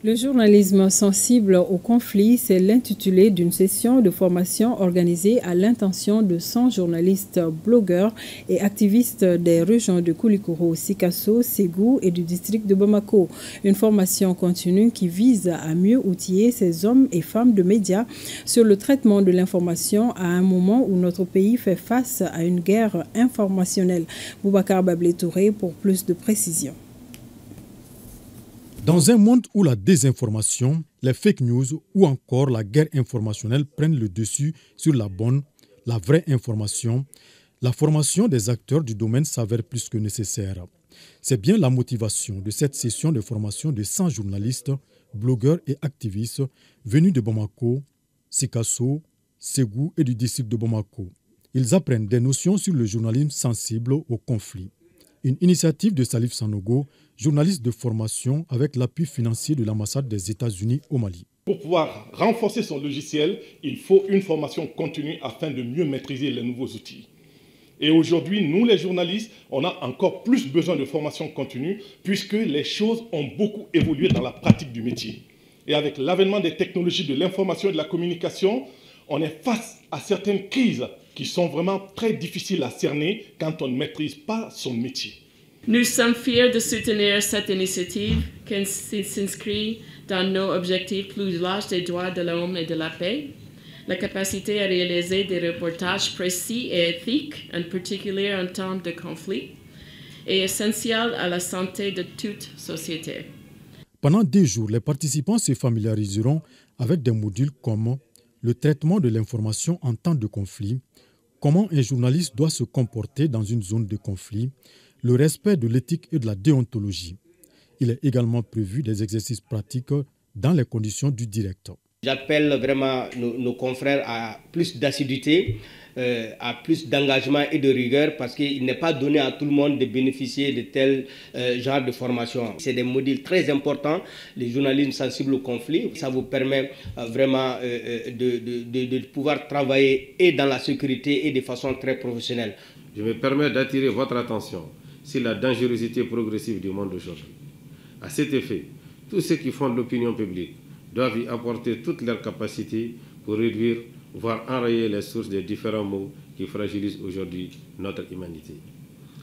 Le journalisme sensible au conflit, c'est l'intitulé d'une session de formation organisée à l'intention de 100 journalistes, blogueurs et activistes des régions de Koulikoro, Sikasso, Ségou et du district de Bamako. Une formation continue qui vise à mieux outiller ces hommes et femmes de médias sur le traitement de l'information à un moment où notre pays fait face à une guerre informationnelle. Boubacar Bablé-Touré pour plus de précisions. Dans un monde où la désinformation, les fake news ou encore la guerre informationnelle prennent le dessus sur la bonne, la vraie information, la formation des acteurs du domaine s'avère plus que nécessaire. C'est bien la motivation de cette session de formation de 100 journalistes, blogueurs et activistes venus de Bamako, Sikasso, Ségou et du district de Bamako. Ils apprennent des notions sur le journalisme sensible au conflit. Une initiative de Salif Sanogo, journaliste de formation avec l'appui financier de l'ambassade des États-Unis au Mali. Pour pouvoir renforcer son logiciel, il faut une formation continue afin de mieux maîtriser les nouveaux outils. Et aujourd'hui, nous les journalistes, on a encore plus besoin de formation continue puisque les choses ont beaucoup évolué dans la pratique du métier. Et avec l'avènement des technologies de l'information et de la communication, on est face à certaines crises qui sont vraiment très difficiles à cerner quand on ne maîtrise pas son métier. Nous sommes fiers de soutenir cette initiative qui s'inscrit dans nos objectifs plus larges des droits de l'homme et de la paix. La capacité à réaliser des reportages précis et éthiques, en particulier en temps de conflit, est essentielle à la santé de toute société. Pendant 2 jours, les participants se familiariseront avec des modules comme le traitement de l'information en temps de conflit, comment un journaliste doit se comporter dans une zone de conflit, le respect de l'éthique et de la déontologie. Il est également prévu des exercices pratiques dans les conditions du direct. J'appelle vraiment nos confrères à plus d'assiduité, à plus d'engagement et de rigueur parce qu'il n'est pas donné à tout le monde de bénéficier de tel genre de formation. C'est des modules très importants, les journalismes sensibles au conflit. Ça vous permet vraiment de pouvoir travailler et dans la sécurité et de façon très professionnelle. Je me permets d'attirer votre attention sur la dangerosité progressive du monde d'aujourd'hui. À cet effet, tous ceux qui font de l'opinion publique doivent y apporter toutes leurs capacités pour réduire, voire enrayer les sources des différents maux qui fragilisent aujourd'hui notre humanité.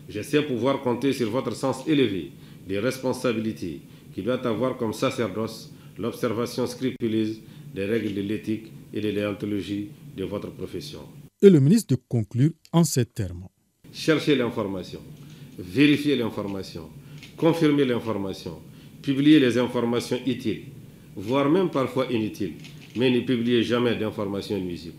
Je sais pouvoir compter sur votre sens élevé des responsabilités qui doit avoir comme sacerdoce l'observation scrupuleuse des règles de l'éthique et de déontologie de votre profession. Et le ministre de conclure en ces termes. Cherchez l'information, vérifiez l'information, confirmez l'information, publiez les informations utiles, voire même parfois inutiles, mais ne publiez jamais d'informations nuisibles.